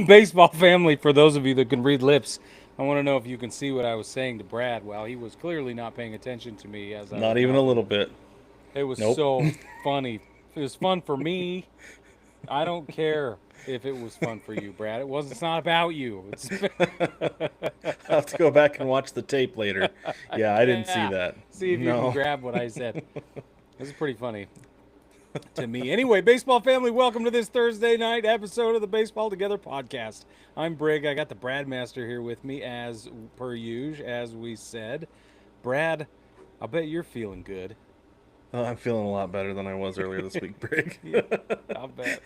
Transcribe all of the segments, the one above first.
Baseball family, for those of you that can read lips, I want to know if you can see what I was saying to Brad. Well, he was clearly not paying attention to me as I Not was even a mouthing little it. bit. It was Nope. so funny. It was fun for me. I don't care if it was fun for you, Brad. It was. It's not about you. It's I'll have to go back and watch the tape later. Yeah, I didn't see yeah. that. See if you can No. grab what I said. This is pretty funny to me. Anyway, baseball family, welcome to this Thursday night episode of the Baseball Together podcast. I'm Brig. I got the Brad Master here with me as per usual, as we said. Brad, I bet you're feeling good. I'm feeling a lot better than I was earlier this week, Brig. Yeah, I bet.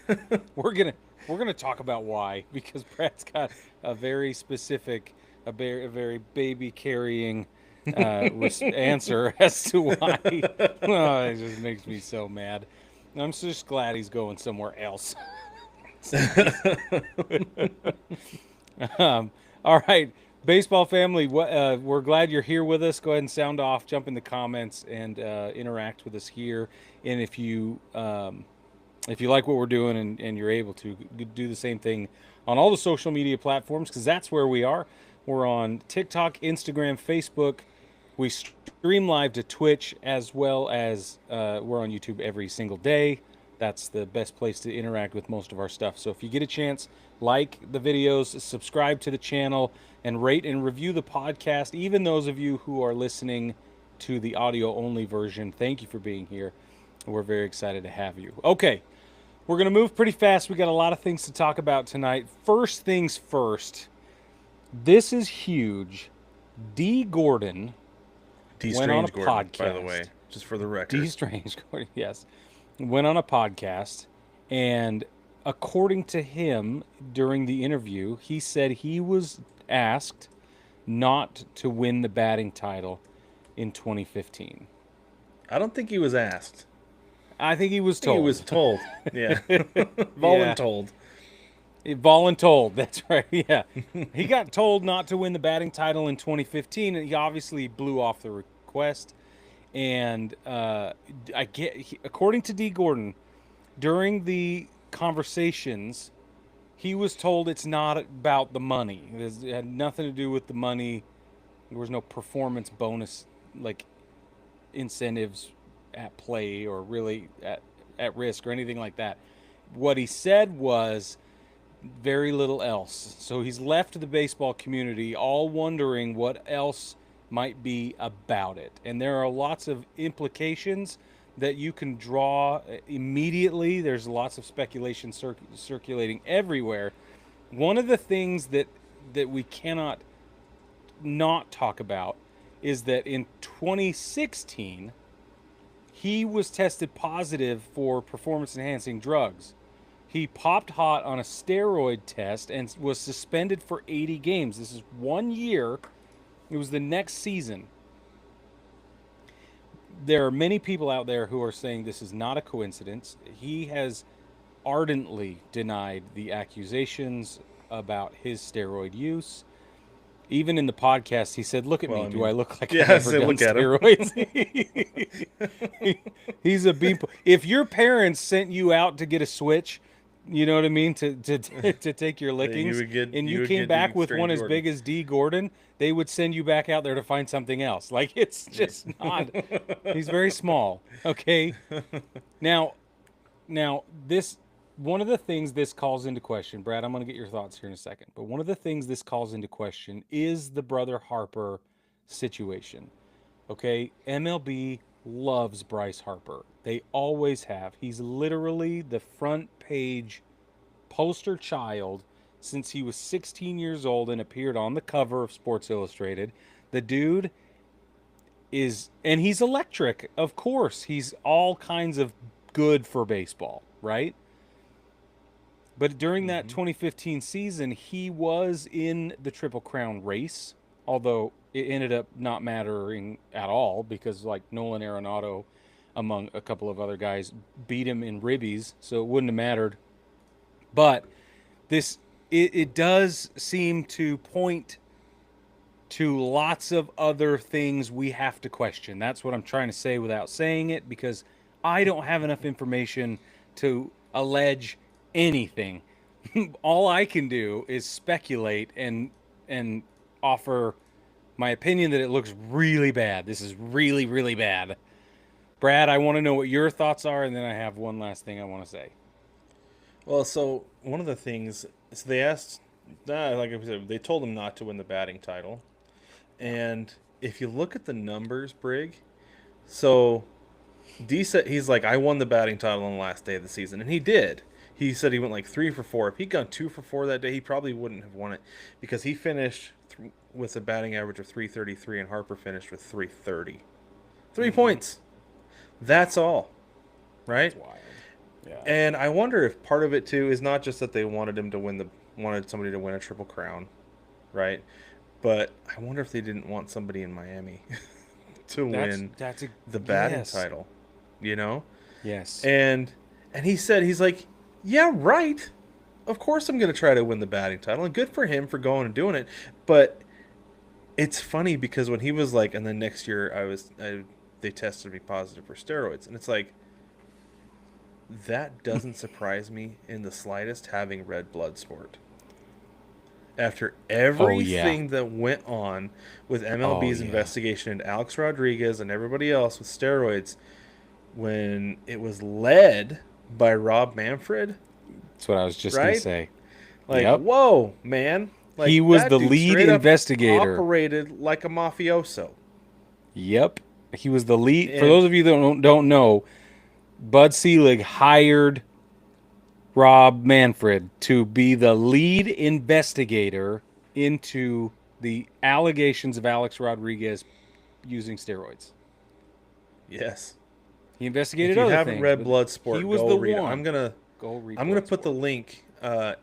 We're gonna we're gonna talk about why because Brad's got a very specific, a very baby carrying answer as to why. Oh, it just makes me so mad. I'm just glad he's going somewhere else. All right, baseball family, we're glad you're here with us. Go ahead and sound off, jump in the comments, and interact with us here. And if you like what we're doing and you're able to do the same thing on all the social media platforms, because that's where we are. We're on TikTok, Instagram, Facebook. We stream live to Twitch as well as we're on YouTube every single day. That's the best place to interact with most of our stuff. So if you get a chance, like the videos, subscribe to the channel, and rate and review the podcast. Even those of you who are listening to the audio only version, thank you for being here. We're very excited to have you. Okay, we're going to move pretty fast. We got a lot of things to talk about tonight. First things first, this is huge. Dee Gordon Dee went on a Strange-Gordon, by the podcast. way, just for the record. Dee Strange-Gordon, yes, went on a podcast, and according to him, during the interview, he said he was asked not to win the batting title in 2015. I don't think he was asked. I think he was I think he told. was told. Yeah. Yeah. Voluntold. Voluntold, that's right. Yeah, he got told not to win the batting title in 2015, and he obviously blew off the request. And according to Dee Gordon, during the conversations, he was told it's not about the money. It had nothing to do with the money. There was no performance bonus like incentives at play or really at risk or anything like that. What he said was very little else. So he's left the baseball community all wondering what else might be about it. And there are lots of implications that you can draw immediately. There's lots of speculation circulating everywhere. One of the things that we cannot not talk about is that in 2016 he was tested positive for performance enhancing drugs. He popped hot on a steroid test and was suspended for 80 games. This is 1 year. It was the next season. There are many people out there who are saying this is not a coincidence. He has ardently denied the accusations about his steroid use. Even in the podcast, he said, "Look at me. Do I look like I've ever done steroids?" He's a bean. If your parents sent you out to get a switch, you know what I mean, to take your lickings, and you came back with one as big as Dee Gordon, they would send you back out there to find something else. Like, it's just not. He's very small. Okay. Now, this. One of the things this calls into question, Brad, I'm going to get your thoughts here in a second, but one of the things this calls into question is the Brother Harper situation. Okay, MLB loves Bryce Harper. They always have. He's literally the front page poster child since he was 16 years old and appeared on the cover of Sports Illustrated. The dude and he's electric, of course. He's all kinds of good for baseball, right? But during that Mm-hmm. 2015 season, he was in the Triple Crown race, although it ended up not mattering at all because, like, Nolan Arenado, among a couple of other guys, beat him in ribbies, so it wouldn't have mattered. But this, it does seem to point to lots of other things we have to question. That's what I'm trying to say without saying it, because I don't have enough information to allege anything. All I can do is speculate and offer my opinion that it looks really bad. This is really, really bad. Brad, I want to know what your thoughts are, and then I have one last thing I want to say. Well, so one of the things, so they asked, like I said, they told him not to win the batting title. And if you look at the numbers, Brig, so D said he's like, I won the batting title on the last day of the season, and he did. He said he went like 3 for 4. If he'd gone 2 for 4 that day, he probably wouldn't have won it because he finished with a batting average of 333, and Harper finished with 330. 3 points. That's all, right? That's wild. Yeah. And I wonder if part of it too is not just that they wanted him to wanted somebody to win a Triple Crown, right? But I wonder if they didn't want somebody in Miami to win That's a the batting yes. title, you know? Yes. And he said, he's like, yeah, right. Of course I'm going to try to win the batting title, and good for him for going and doing it. But it's funny because when he was like, and then next year they tested me positive for steroids, and it's like, that doesn't surprise me in the slightest, having read Bloodsport. After Oh yeah. everything that went on with Oh MLB's yeah. investigation into Alex Rodriguez and everybody else with steroids, when it was led by Rob Manfred, That's what I was just gonna right? say. Like, Yep. whoa, man. He Like, was that the dude lead straight up investigator. operated like a mafioso. Yep. He was the lead. For And those of you that don't know, Bud Selig hired Rob Manfred to be the lead investigator into the allegations of Alex Rodriguez using steroids. yes, He if investigated you other haven't things, read but he Bloodsport, was go the read it. one. Go read I'm gonna put the Bloodsport. link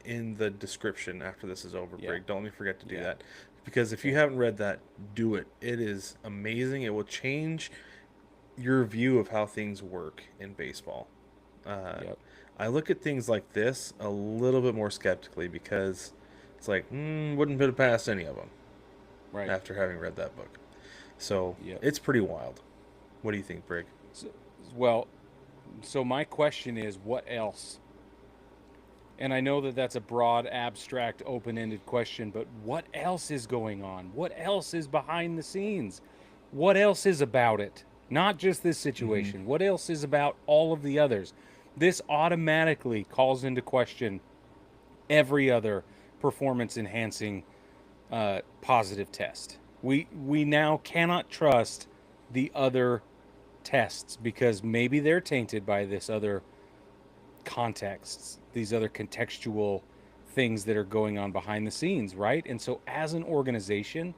in the description after this is over, Yeah. Brig. Don't let me forget to do Yeah. that. Because if you Okay. haven't read that, do it. It is amazing. It will change your view of how things work in baseball. Uh, Yep. I look at things like this a little bit more skeptically because it's like, wouldn't put it past any of them Right. after having read that book. So Yep. it's pretty wild. What do you think, Brig? So, well, so my question is, what else? And I know that that's a broad, abstract, open-ended question, but what else is going on? What else is behind the scenes? What else is about it? Not just this Mm-hmm. situation. What else is about all of the others? This automatically calls into question every other performance enhancing positive test. We now cannot trust the other tests because maybe they're tainted by this other contexts, these other contextual things that are going on behind the scenes, right? And so as an organization,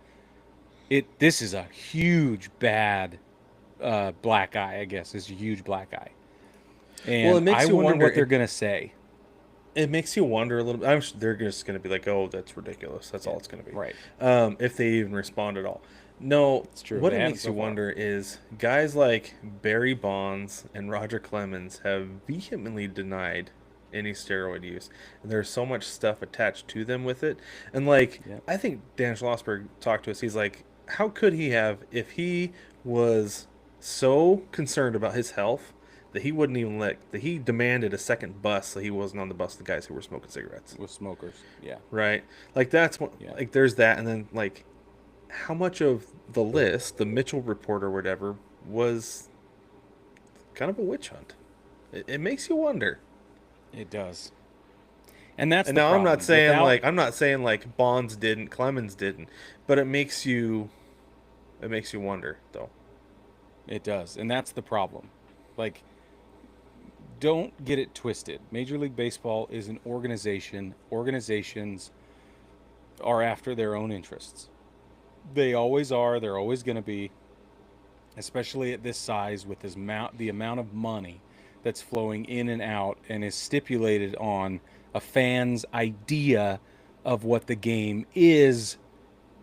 this is a huge bad black eye, I guess. It's a huge black eye. Well, it And I makes you wonder wonder. what they're going to say. It makes you wonder a little bit. They're just going to be like, "Oh, that's ridiculous." That's Yeah, all it's going to be, right. if they even respond at all. No, It's true. what They it haven't makes you so far. wonder is guys like Barry Bonds and Roger Clemens have vehemently denied any steroid use, and there's so much stuff attached to them with it. And like, Yep. I think Dan Schlossberg talked to us. He's like, "How could he have if he was so concerned about his health?" That he wouldn't even that he demanded a second bus so he wasn't on the bus with the guys who were smoking cigarettes. With smokers. Yeah. Right? Like that's what Yeah. like there's that, and then like how much of the list, the Mitchell report or whatever, was kind of a witch hunt. It makes you wonder. It does. And that's And the now problem. Without I'm not saying like Bonds didn't, Clemens didn't, but it makes you wonder though. it does. And that's the problem. Like don't get it twisted. Major League Baseball is an organization. Organizations are after their own interests. They always are. They're always going to be, especially at this size with the amount of money that's flowing in and out and is stipulated on a fan's idea of what the game is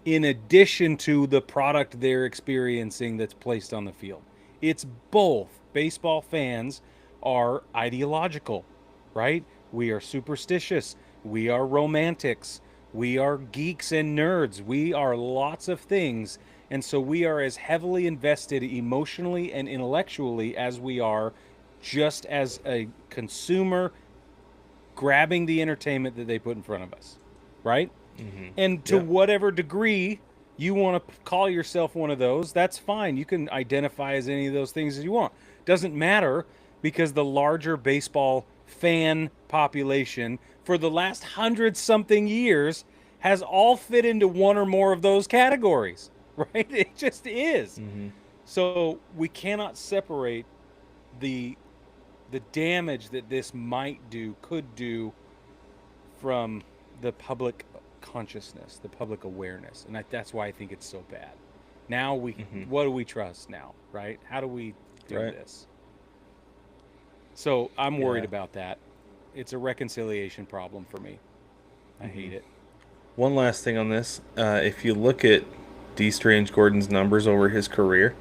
in addition to the product they're experiencing that's placed on the field. It's both. Baseball fans are ideological, right? We are superstitious. We are romantics. We are geeks and nerds. We are lots of things. And so we are as heavily invested emotionally and intellectually as we are just as a consumer grabbing the entertainment that they put in front of us, right? And to whatever degree you want to call yourself one of those, that's fine. You can identify as any of those things as you want. Doesn't matter because the larger baseball fan population for the last 100-something years has all fit into one or more of those categories, right? It just is. So we cannot separate the damage that this could do from the public consciousness, the public awareness, and that's why I think it's so bad. Now what do we trust now, right? How do we do this? So I'm worried about that. It's a reconciliation problem for me. I hate it. One last thing on this: if you look at Dee Strange-Gordon's numbers over his career,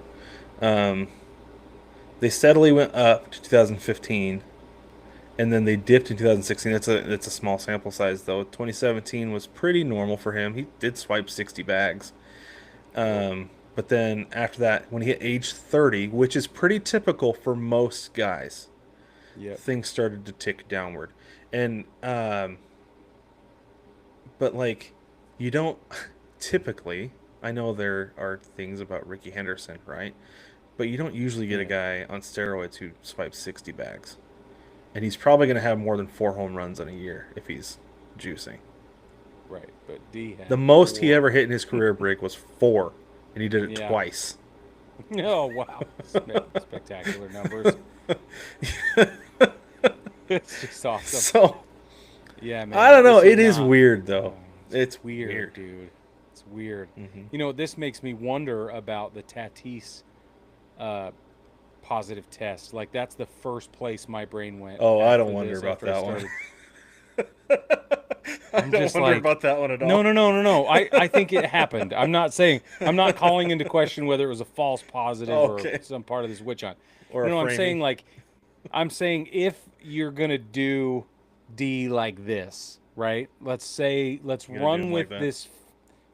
they steadily went up to 2015. And then they dipped in 2016. That's a small sample size, though. 2017 was pretty normal for him. He did swipe 60 bags. But then after that, when he hit age 30, which is pretty typical for most guys, things started to tick downward. And, but like, you don't typically, I know there are things about Ricky Henderson, right? But you don't usually get a guy on steroids who swipes 60 bags. And he's probably going to have more than 4 home runs in a year if he's juicing. Right, but D had the most 4. he ever hit in his career break was 4, and he did it twice. Oh, wow. Spectacular numbers. It's just awesome. So, yeah, man. I don't know. It is weird, though. It's weird, dude. It's weird. You know, this makes me wonder about the Tatis positive test. Like, that's the first place my brain went. Oh, I don't wonder about that one. I'm just wonder about that one at all. No. I think it happened. I'm not calling into question whether it was a false positive or some part of this witch hunt. Or I'm saying if you're gonna do D like this, right? Let's run with this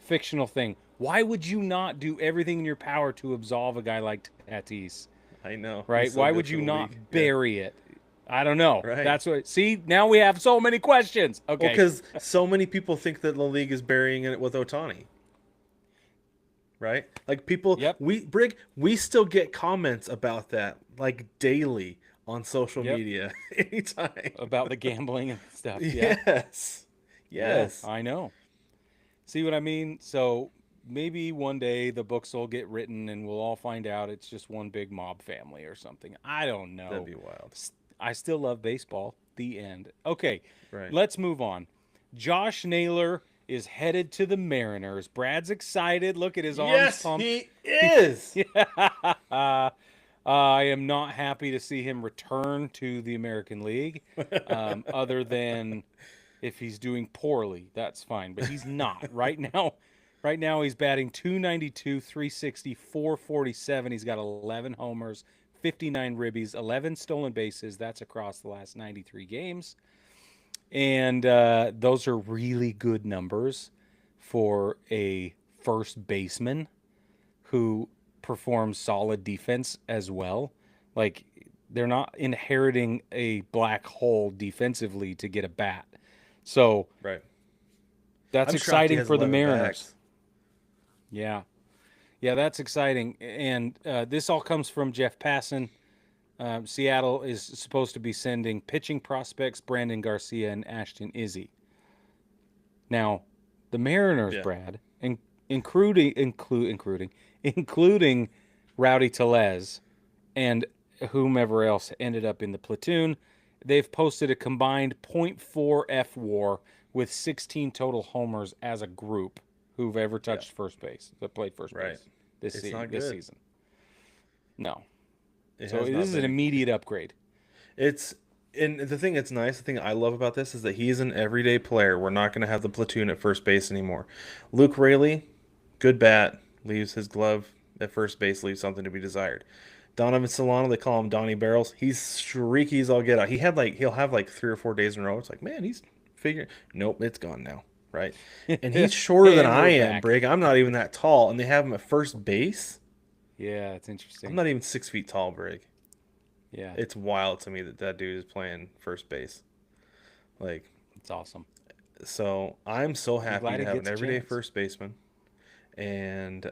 fictional thing. Why would you not do everything in your power to absolve a guy like Tatis? I know. Right? Why would you not bury it? I don't know. Right. That's what. See, now we have so many questions. Okay. Well, because so many people think that the league is burying it with Ohtani. Right? Like people, we still get comments about that like daily on social media, anytime about the gambling and stuff. Yes. Yeah, I know. See what I mean? So maybe one day the books will get written and we'll all find out it's just one big mob family or something. I don't know. That'd be wild. I still love baseball. The end. Okay, right. Let's move on. Josh Naylor is headed to the Mariners. Brad's excited. Look at his arms pumped. Yes, he is. I am not happy to see him return to the American League, other than if he's doing poorly. That's fine, but he's not. Right now he's batting .292, .360, .447. He's got 11 homers, 59 ribbies, 11 stolen bases. That's across the last 93 games. And those are really good numbers for a first baseman who performs solid defense as well. Like, they're not inheriting a black hole defensively to get a bat. So that's exciting for the Mariners. Bags. Yeah, that's exciting. And this all comes from Jeff Passan. Seattle is supposed to be sending pitching prospects Brandon Garcia and Ashton Izzy. Now, the Mariners, Brad, including Rowdy Tellez and whomever else ended up in the platoon. They've posted a combined .4 F/WAR with 16 total homers as a group who've ever Yeah. touched first base, that played first Right. base this It's not this good. season. No. It So has this not is an been. immediate upgrade. It's and the thing that's nice, the thing I love about this is that he's an everyday player. We're not going to have the platoon at first base anymore. Luke Raley, good bat, leaves his glove at first base, leaves something to be desired. Donovan Solano, they call him Donnie Barrels. He's streaky as all get out. He'll have like 3 or 4 days in a row. It's like, man, he's figuring. Nope, it's gone now, right? And he's shorter than And I we're am, back. Brig. I'm not even that tall, and they have him at first base. Yeah, it's I'm interesting. not even 6 feet tall, Brig. Yeah, It's wild to me that that dude is playing first base. Like, it's awesome. so I'm so I'm happy glad to he have an gets a everyday chance. first baseman, and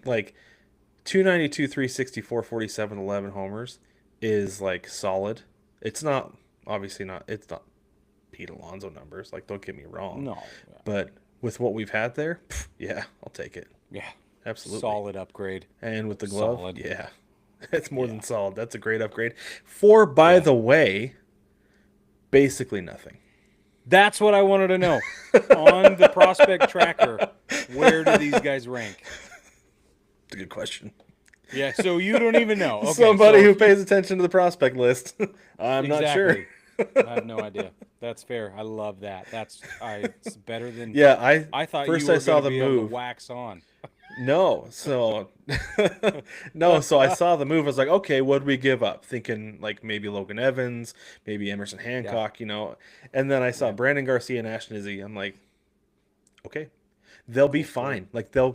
like 292, 360, 447, 11 homers is like solid. It's not obviously not. It's not Pete Alonso numbers. Like, don't get me wrong, No. but with what we've had there, yeah, I'll take it. Yeah. Absolutely. Solid upgrade. And with the glove, Solid. yeah, that's more than Yeah. solid. That's a great upgrade. For, by Yeah. the way, basically nothing. That's what I wanted to know. On the prospect tracker, where do these guys rank? It's a good question. Yeah, so you don't even know. Okay, Somebody so who pays attention to the prospect list. I'm not sure. exactly. I have no idea. That's fair. I love that. It's better than Yeah, I thought first you were I saw going to the be able move. to wax on. No, so no, so I saw the move. I was like, okay, what did we give up? Thinking like maybe Logan Evans, maybe Emerson Hancock, And then I saw Yeah. Brandon Garcia and Ashton Izzy. I'm like, okay, they'll be fine. Like Yeah.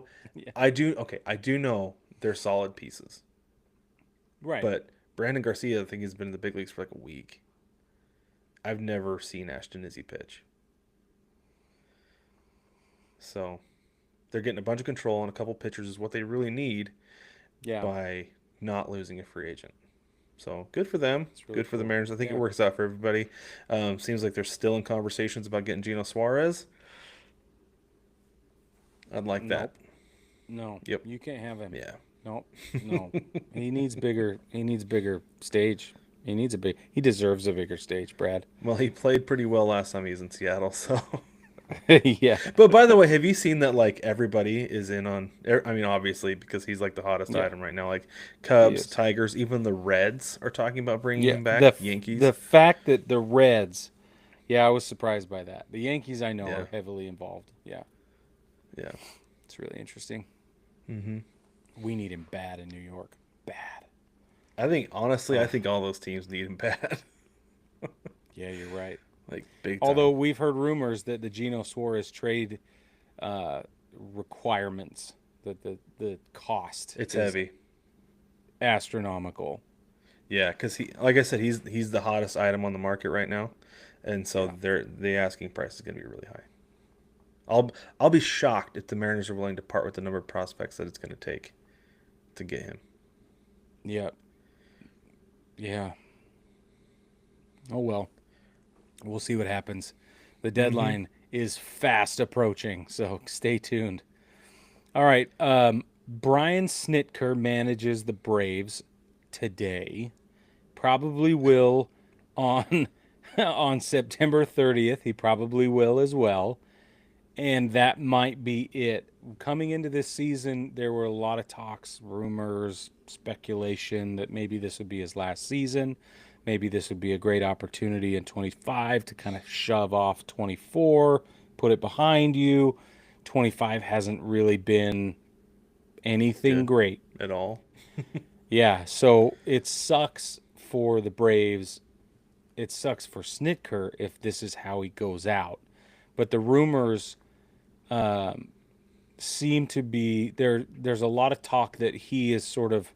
I do know they're solid pieces. Right. But Brandon Garcia, I think, has been in the big leagues for like a week. I've never seen Ashton Izzy pitch. So they're getting a bunch of control and a couple pitchers is what they really need yeah. by not losing a free agent. So good for them. It's really Good for the cool. Mariners. I think Yeah. it works out for everybody. Seems like they're still in conversations about getting Gino Suarez. I'd like that. No. Yep. You can't have him. Yeah. No. No. He needs bigger stage. He deserves a bigger stage, Brad. Well, he played pretty well last time he was in Seattle, so. Yeah. But by the way, have you seen that like everybody is in on? I mean, obviously because he's like the hottest Yeah. item right now. Like He Cubs, is. Tigers, even the Reds are talking about bringing Yeah. him back. Yankees. The fact that the Reds, yeah, I was surprised by that. The Yankees, I know, Yeah. are heavily involved. Yeah. Yeah. It's really interesting. Mm-hmm. We need him bad in New York. Bad. I think honestly, I think all those teams need him bad. Yeah, you're right. Like big time. Although we've heard rumors that the Geno Suarez trade requirements, that the cost it's is heavy. astronomical. Yeah, because like I said, he's the hottest item on the market right now, and so the asking price is going to be really high. I'll be shocked if the Mariners are willing to part with the number of prospects that it's going to take to get him. Yeah. Yeah. Oh well. We'll see what happens. The deadline is fast approaching, so stay tuned. All right. Brian Snitker manages the Braves today. Probably will on on September 30th. He probably will as well. And that might be it. Coming into this season, there were a lot of talks, rumors, speculation that maybe this would be his last season. Maybe this would be a great opportunity in 25 to kind of shove off 24, put it behind you. 25 hasn't really been anything Good. great. At all. Yeah, so it sucks for the Braves. It sucks for Snitker if this is how he goes out. But the rumors seem to be there's a lot of talk that he is sort of,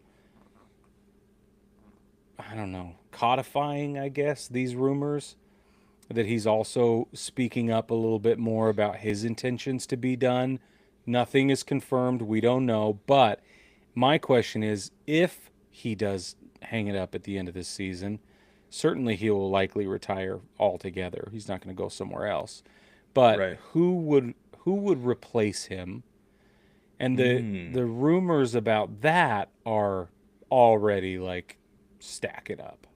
I don't know, codifying, I guess, these rumors, that he's also speaking up a little bit more about his intentions to be done. Nothing is confirmed. We don't know. But my question is, if he does hang it up at the end of this season, certainly he will likely retire altogether. He's not going to go somewhere else. But Right. who would replace him? And the rumors about that are already like stacking up.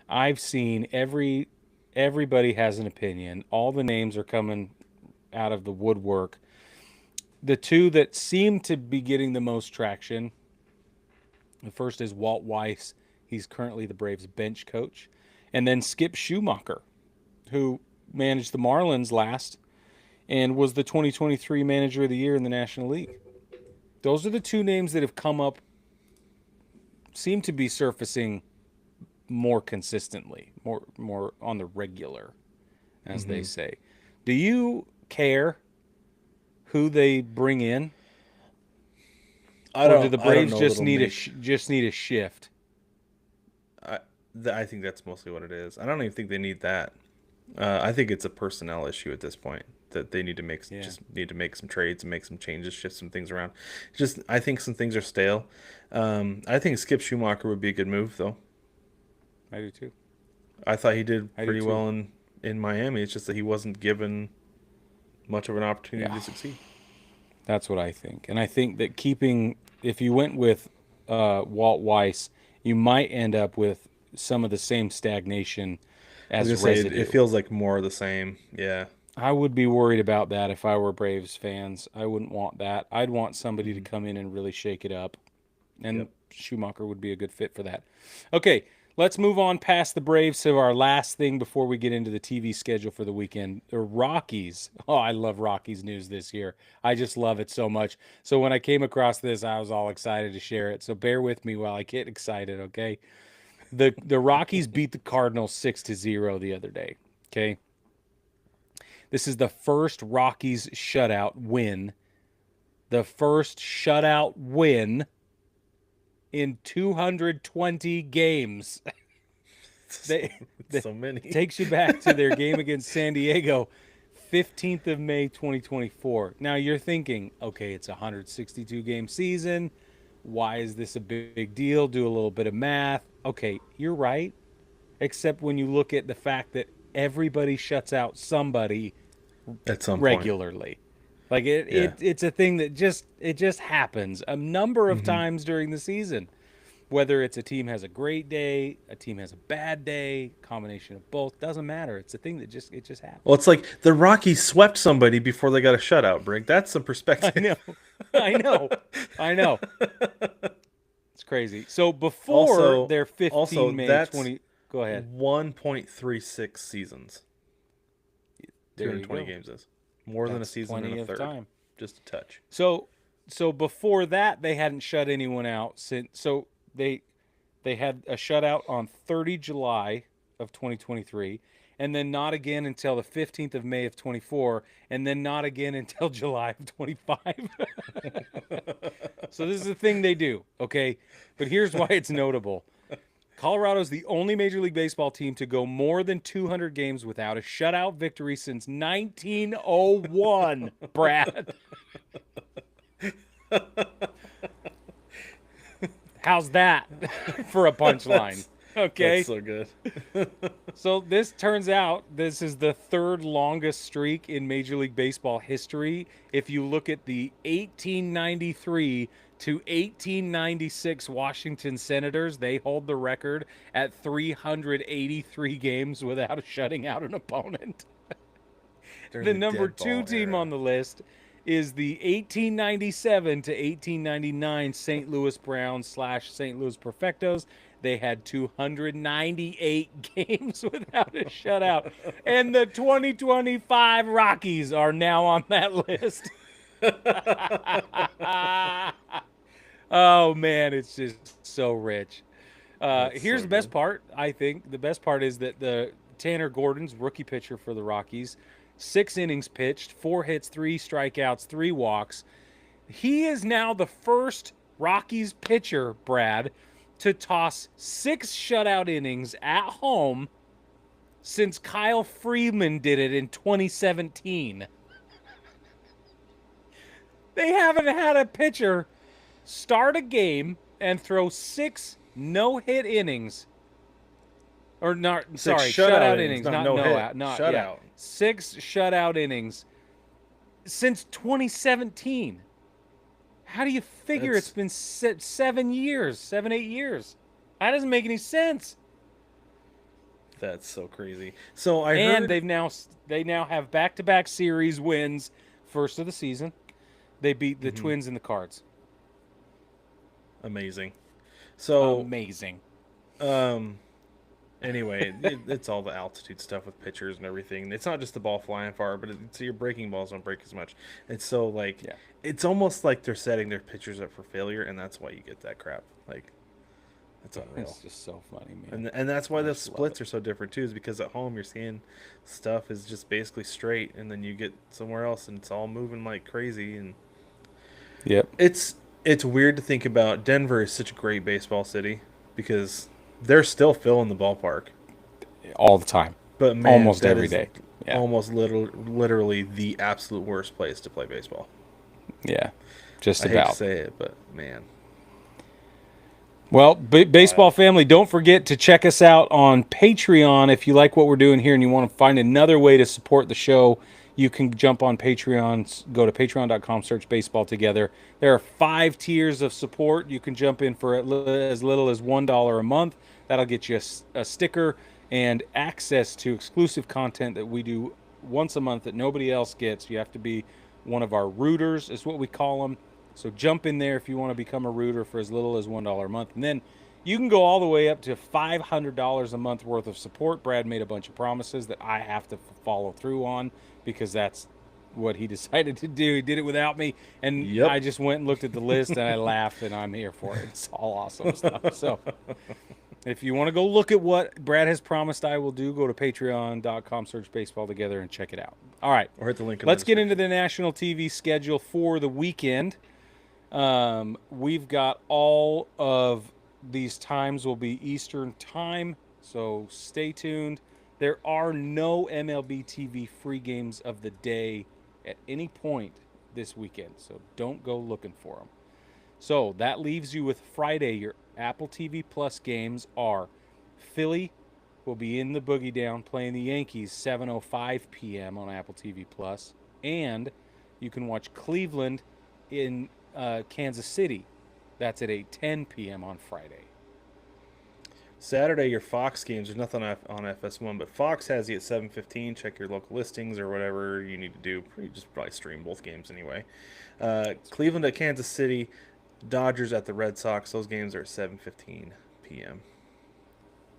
I've seen everybody has an opinion. All the names are coming out of the woodwork. The two that seem to be getting the most traction, the first is Walt Weiss. He's currently the Braves bench coach. And then Skip Schumacher, who managed the Marlins last and was the 2023 Manager of the Year in the National League. Those are the two names that have come up, seem to be surfacing more consistently, more on the regular, as they say. Do you care who they bring in? Or do the Braves just need a shift? I think that's mostly what it is. I don't even think they need that. I think it's a personnel issue at this point that they need to make some trades and make some changes, shift some things around. I think some things are stale. I think Skip Schumacher would be a good move, though. I do too. I thought he did pretty well in Miami. It's just that he wasn't given much of an opportunity to succeed. That's what I think. And I think that if you went with Walt Weiss, you might end up with some of the same stagnation as residue. It feels like more of the same. Yeah. I would be worried about that if I were Braves fans. I wouldn't want that. I'd want somebody to come in and really shake it up. And Schumacher would be a good fit for that. Okay, let's move on past the Braves to our last thing before we get into the TV schedule for the weekend. The Rockies. Oh, I love Rockies news this year. I just love it so much. So when I came across this, I was all excited to share it. So bear with me while I get excited, okay? The Rockies beat the Cardinals 6-0 the other day, okay? This is the first Rockies shutout win. The first shutout win in 220 games. So many. Takes you back to their game against San Diego, 15th of May, 2024. Now you're thinking, okay, it's a 162-game season. Why is this a big deal? Do a little bit of math. Okay, you're right. Except when you look at the fact that everybody shuts out somebody at some regularly. Like it's a thing that just happens a number of times during the season. Whether it's a team has a great day, a team has a bad day, combination of both, doesn't matter. It's a thing that just happens. Well, it's like the Rockies swept somebody before they got a shutout, Brig. That's some perspective. I know. It's crazy. So before their 15 May 20, go ahead. 1.36 seasons. 220 games is more than a season and a third. Time. Just a touch. So before that, they hadn't shut anyone out since. So they had a shutout on 30 July of 2023, and then not again until the 15th of May of 24, and then not again until July of 25. So this is the thing they do, okay? But here's why it's notable. Colorado's the only Major League Baseball team to go more than 200 games without a shutout victory since 1901, Brad. How's that for a punchline? Okay. That's so good. So this turns out this is the third longest streak in Major League Baseball history. If you look at the 1893 to 1896 Washington Senators, they hold the record at 383 games without shutting out an opponent. The number 2 team on the list is the 1897 to 1899 St. Louis Browns / St. Louis Perfectos. They had 298 games without a shutout. And the 2025 Rockies are now on that list. Oh, man, it's just so rich. Here's the best part, I think. The best part is that the Tanner Gordon's rookie pitcher for the Rockies, 6 innings pitched, 4 hits, 3 strikeouts, 3 walks. He is now the first Rockies pitcher, Brad, to toss 6 shutout innings at home since Kyle Freeman did it in 2017. They haven't had a pitcher start a game and throw 6 no-hit innings. Or not, sorry, shutout innings, not no-hit, not shutout. Yeah, 6 shutout innings since 2017. How do you figure it's been 7 years, 7, 8 years? That doesn't make any sense. That's so crazy. So I And heard they now have back-to-back series wins, first of the season. They beat the Mhm. Twins and the Cards. Amazing. So Amazing. anyway, it's all the altitude stuff with pitchers and everything. It's not just the ball flying far, but so your breaking balls don't break as much. It's so like Yeah. it's almost like they're setting their pitchers up for failure, and that's why you get that crap. Like it's unreal. It's just so funny, man. And that's why I the just love splits it. are so different too, is because at home you're seeing stuff is just basically straight, and then you get somewhere else and it's all moving like crazy. And Yep. it's weird to think about. Denver is such a great baseball city because they're still filling the ballpark. All the time. But man, Almost that every is day. Yeah. almost literally the absolute worst place to play baseball. Yeah. Just I hate to about. say it, but man, Well, baseball wild. family, don't forget to check us out on Patreon. If you like what we're doing here and you want to find another way to support the show, you can jump on Patreon. Go to patreon.com, search Baseball Together. There are 5 tiers of support. You can jump in for as little as $1 a month. That'll get you a sticker and access to exclusive content that we do once a month that nobody else gets. You have to be one of our rooters, is what we call them. So jump in there if you want to become a rooter for as little as $1 a month. And then you can go all the way up to $500 a month worth of support. Brad made a bunch of promises that I have to follow through on because that's what he decided to do. He did it without me. And Yep. I just went and looked at the list and I laughed, and I'm here for it. It's all awesome stuff. So if you want to go look at what Brad has promised I will do, go to patreon.com, search Baseball Together, and check it out. All right. Or hit the link in the Let's get into description. the national TV schedule for the weekend. We've got all of these times will be Eastern time, so stay tuned. There are no MLB TV free games of the day at any point this weekend, so don't go looking for them. So that leaves you with Friday. Your Apple TV Plus games are Philly will be in the Boogie Down playing the Yankees 7:05 p.m. on Apple TV Plus, and you can watch Cleveland in Kansas City. That's at 8:10 p.m. on Friday. Saturday, your Fox games. There's nothing on FS1, but Fox has you at 7:15. Check your local listings or whatever you need to do. You just probably stream both games anyway. Cleveland at Kansas City, Dodgers at the Red Sox. Those games are at 7:15 p.m.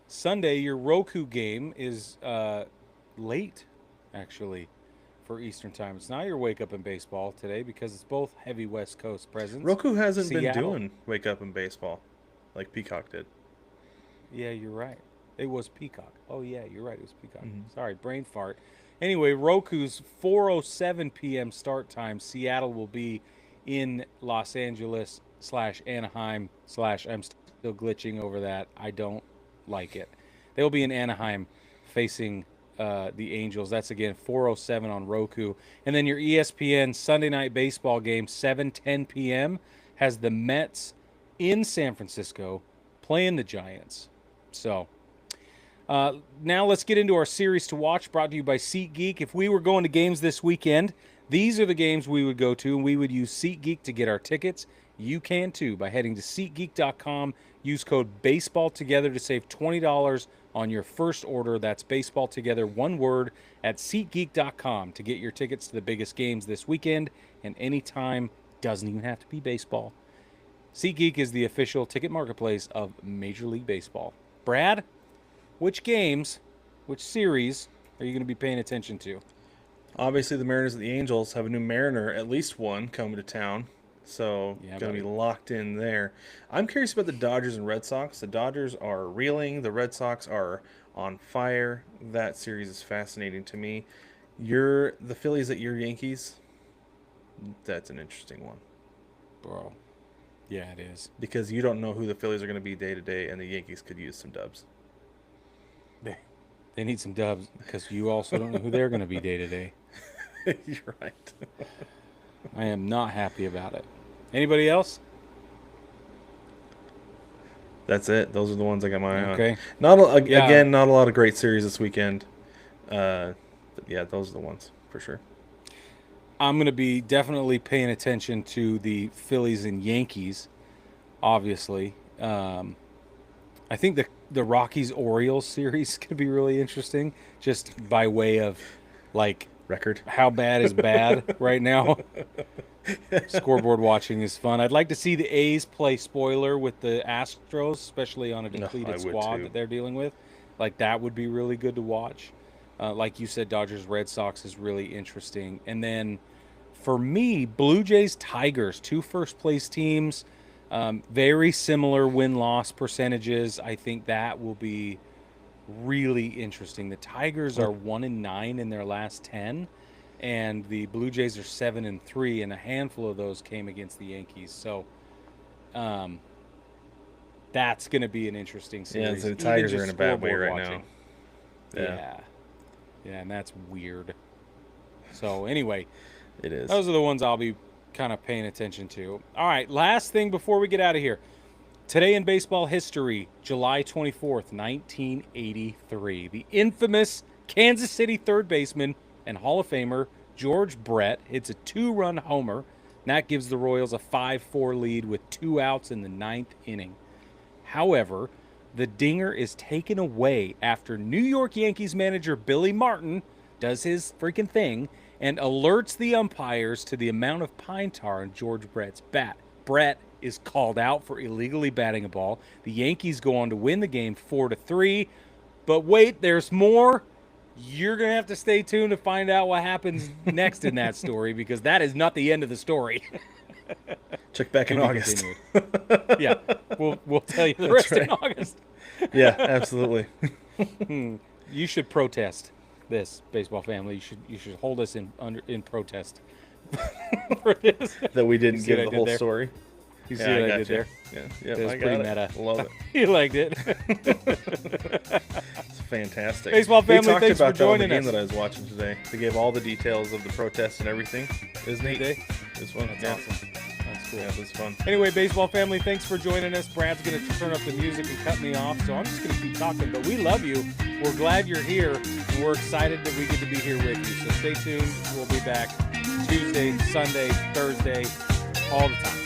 Sunday, your Roku game is late, actually, for Eastern time. It's not your wake up in baseball today because it's both heavy West Coast presence. Roku hasn't been Seattle. doing Wake Up in Baseball like Peacock did. Yeah, you're right. It was Peacock. Oh yeah, you're right. It was Peacock. Mm-hmm. Sorry, brain fart. Anyway, Roku's 4:07 p.m. start time. Seattle will be in Los Angeles / Anaheim / I'm still glitching over that. I don't like it. They'll be in Anaheim facing the Angels. That's again 4:07 on Roku. And then your ESPN Sunday Night Baseball game 7:10 p.m. has the Mets in San Francisco playing the Giants. So now let's get into our series to watch, brought to you by SeatGeek. If we were going to games this weekend, these are the games we would go to, and we would use SeatGeek to get our tickets. You can too by heading to SeatGeek.com. Use code BaseballTogether to save $20 on your first order. That's Baseball Together, one word, at SeatGeek.com to get your tickets to the biggest games this weekend and anytime. Doesn't even have to be baseball. SeatGeek is the official ticket marketplace of Major League Baseball. Brad, which games, which series are you going to be paying attention to? Obviously, the Mariners and the Angels have a new Mariner, at least one, coming to town. So, Yeah, going to be buddy. locked in there. I'm curious about the Dodgers and Red Sox. The Dodgers are reeling. The Red Sox are on fire. That series is fascinating to me. The Phillies at your Yankees. That's an interesting one Bro. Yeah, it is. because you don't know who the Phillies are going to be day to day, and the Yankees could use some dubs. They need some dubs because you also don't know who they're going to be day to day. You're right. I am not happy about it. Anybody else? That's it. Those are the ones I got my eye on. Okay. Yeah. Again, not a lot of great series this weekend. But yeah, those are the ones for sure. I'm going to be definitely paying attention to the Phillies and Yankees, obviously. I think the Rockies Orioles series could be really interesting, just by way of like Record. how bad is bad right now. Scoreboard watching is fun. I'd like to see the A's play spoiler with the Astros, especially on a depleted squad that they're dealing with. Like that would be really good to watch. Like you said, Dodgers Red Sox is really interesting. And then for me, Blue Jays Tigers, two first place teams, very similar win loss percentages. I think that will be really interesting. The Tigers are 1-9 in their last 10, and the Blue Jays are 7-3, and a handful of those came against the Yankees. So, that's going to be an interesting series. Yeah, so the Tigers are in a bad way right now. Yeah, and that's weird. So anyway, it is. Those are the ones I'll be kind of paying attention to. All right, last thing before we get out of here. Today in baseball history, July 24th, 1983, the infamous Kansas City third baseman and Hall of Famer George Brett hits a 2-run homer, and that gives the Royals a 5-4 lead with 2 outs in the 9th inning. However, the dinger is taken away after New York Yankees manager Billy Martin does his freaking thing and alerts the umpires to the amount of pine tar on George Brett's bat. Brett is called out for illegally batting a ball. The Yankees go on to win the game 4-3. But wait, there's more. You're going to have to stay tuned to find out what happens next in that story, because that is not the end of the story. Check back in August. Yeah, we'll tell you the rest in August. Yeah, absolutely. You should protest this, baseball family. You should hold us in protest for this. That we didn't give the whole story. You see what I did there? Yeah, it was pretty meta. Love it. You liked it. It's fantastic. Baseball family, thanks for joining us. us. The game that I was watching today. They gave all the details of the protests and everything. It was neat. It was fun. That's awesome. That's cool. Yeah, it was fun. Anyway, baseball family, thanks for joining us. Brad's going to turn up the music and cut me off, so I'm just going to keep talking. But we love you. We're glad you're here, and we're excited that we get to be here with you. So stay tuned. We'll be back Tuesday, Sunday, Thursday, all the time.